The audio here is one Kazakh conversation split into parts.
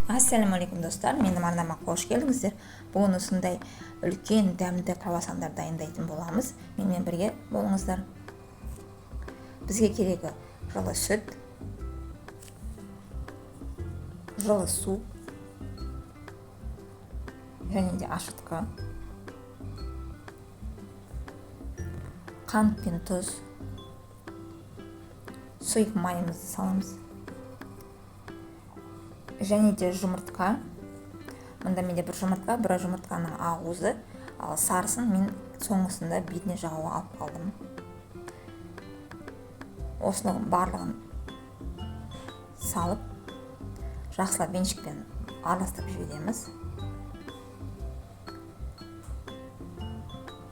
Ассалаумағалейкум достар, менің арнама қош келдіңіздер. Бүгін осындай үлкен дәмді круассандар дайындайтын боламыз. Менімен бірге болыңыздар. Бізге керегі жылы сүт, жылы су және де ашытқы, қант пен тұз, сұйық майымызды саламыз. Және де жұмыртқа. Мұнда менде бір жұмыртқаның ауызы, ал сарысын мен соңғысында бетіне жағуға алып қалдым. Осының барлығын салып, жақсылап венчикпен араластырып жібереміз.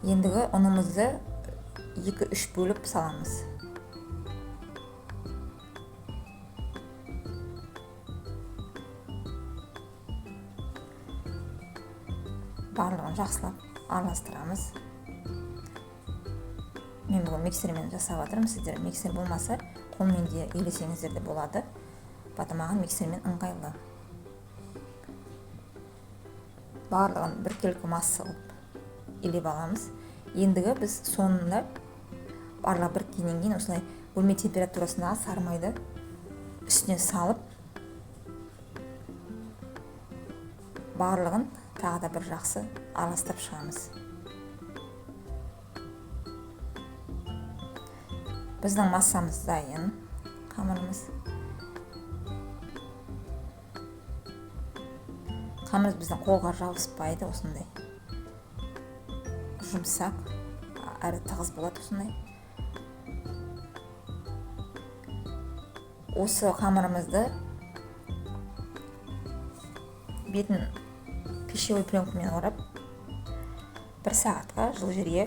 Ендігі ұнымызды 2-3 бөліп саламыз. Барлығын жақсылап араластырамыз. Мен бүгін миксермен жасап жатырмын. Сіздер миксер болмаса, қолмен де елесеңіздер де болады. Маған миксермен ыңғайлы. Барлығын біркелкі масса қылып елеп аламыз. Ендігі біз соңында барлығы біріккеннен кейін осылай бөлме температурасындағы сары майды үстіне салып, барлығын тағы да бір жақсы араластырып шығамыз. Біздің массамыз дайын, қамырымыз. Қамырымыз біздің қолға жабыспайды, осындай жұмсақ, әрі тығыз болады осындай. Осы қамырымызды бетін пищевой пленкамен орап, 1 сағатқа жылы жерге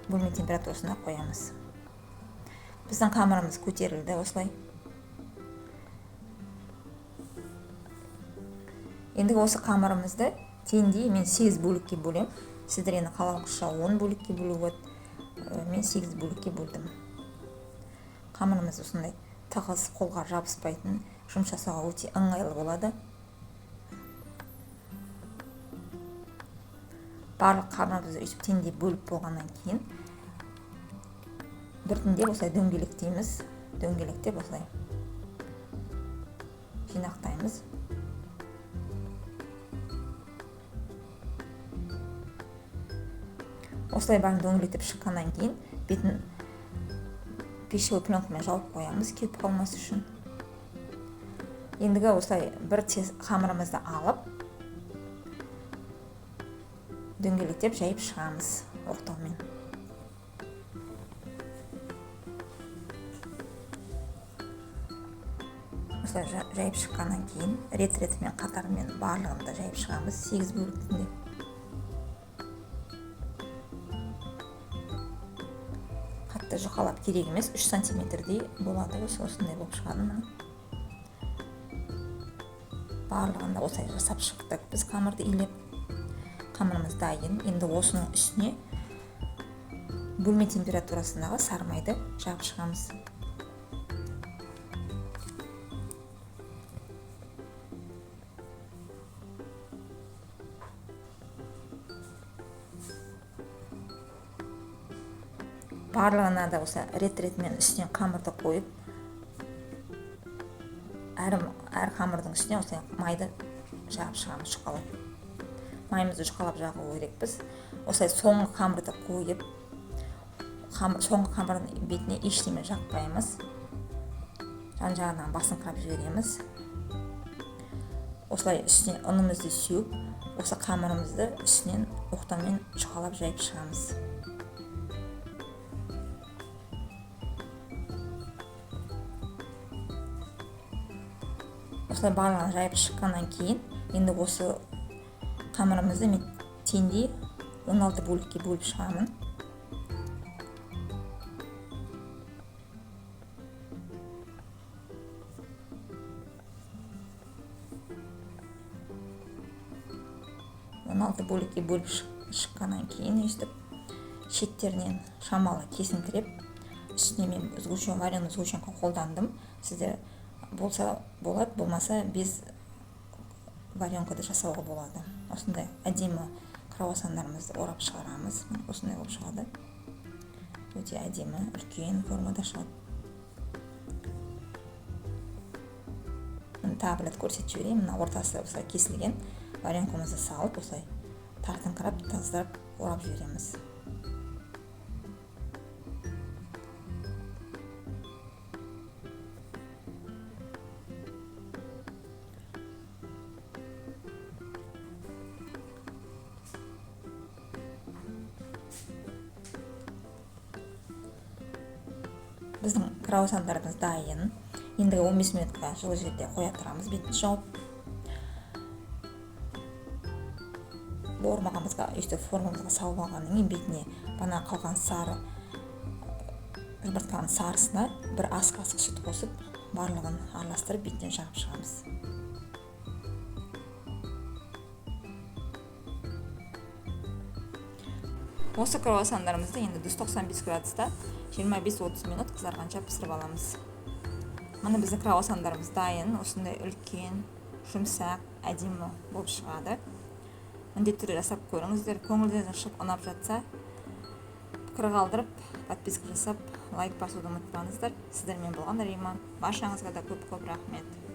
бөлме температурасына қоямыз. Біздің қамырымыз көтерілді осылай. Ендігі осы қамырымызды теңдей мен 8 бөлікке бөлем. Сіздер енді қалағанша 10 бөлікке бөлуге, мен 8 бөлікке бөлдім. Қамырымыз осындай тығыз, қолға жабыспайтын, жұмыс жасауға өте ыңғайлы болады. Барлық қамырымызды өйтіп теңдей бөліп болғаннан кейін біртіндеп осылай дөңгелектейміз. Дөңгелектеп осылай жинақтаймыз. Осылай бәрін дөңгелетіп шыққаннан кейін бетін пищевой пленкамен жауып қоямыз, кеуіп қалмас үшін. Ендігі осылай бір қамырымызды алып, дөңгелектеп жайып шығамыз оқтаумен. Осылай жайып шыққаннан кейін рет-ретімен қатарымен барлығын да жайып шығамыз 8 бөліктінде. Қатты жұқалап керек емес, 3 сантиметрдей болады, осындай болып шығады. Барлығын да осылай жасап шықтық. Біз қамырды илеп, қамырымыз дайын. Енді осының үстіне бөлме температурасындағы сары майды жағып шығамыз. Барлығына да осы рет-ретімен үстіне қамырды қойып, әр қамырдың үстіне осылай майды жағып шығамыз, жұқалап. Майымызды жұқалап жағу керекпіз. Осылай соңғы қамырды қойып, соңғы қамырдың бетіне ештеме жақпаймыз. Жан-жағынан басыңқырап жібереміз. Осылай үстіне ұнымызды сеуіп, осы қамырымызды үстінен оқтаумен жұқалап жайып шығамыз. Осылай барлығын жайып шыққаннан кейін, енді осы қамырымызды мен теңдей 16 бөлікке бөліп шығамын. Бөлікке бөліп шыққаннан кейін шеттерінен шамалы кесіңкіреп, үстіне мен вареный сгущенка қолдандым. Сіздер болса болады, болмаса без варенкада жасауға болады. Осындай әдемі круассандарымызды орап шығарамыз. Осындай болып шығады. Өте әдемі, үлкен формада шығады. Тағы бір рет көрсетіп жіберейін. Мына ортасы осылай кесілген варенкамызды салып, осылай тартыңқырап, таздырып, орап жібереміз. Біздің круассандарымыз дайын. Ендігі 15 минутқа жылы жерде қоя тұрамыз, бетін жауып. Формамызға, өйстіп формамызға салып алғаннан кейін бетіне бана қалған сары жұмыртқаның сарысына бір ас қасық сүт қосып, барлығын араластырып беттен жағып шығамыз. Осы круассандарымызды енді 195 градуста 25-30 минут қызарғанша пісіріп аламыз. Мына біздің круассандарымыз дайын, осындай үлкен, жұмсақ, әдемі болып шығады. Міндетті түрде жасап көріңіздер. Көңілдеріңіз шығып ұнап жатса, пікір қалдырып, подписка жасап, лайк басуды ұмытпаңыздар. Сіздермен болған Риман. Баршаңызға да көп рахмет.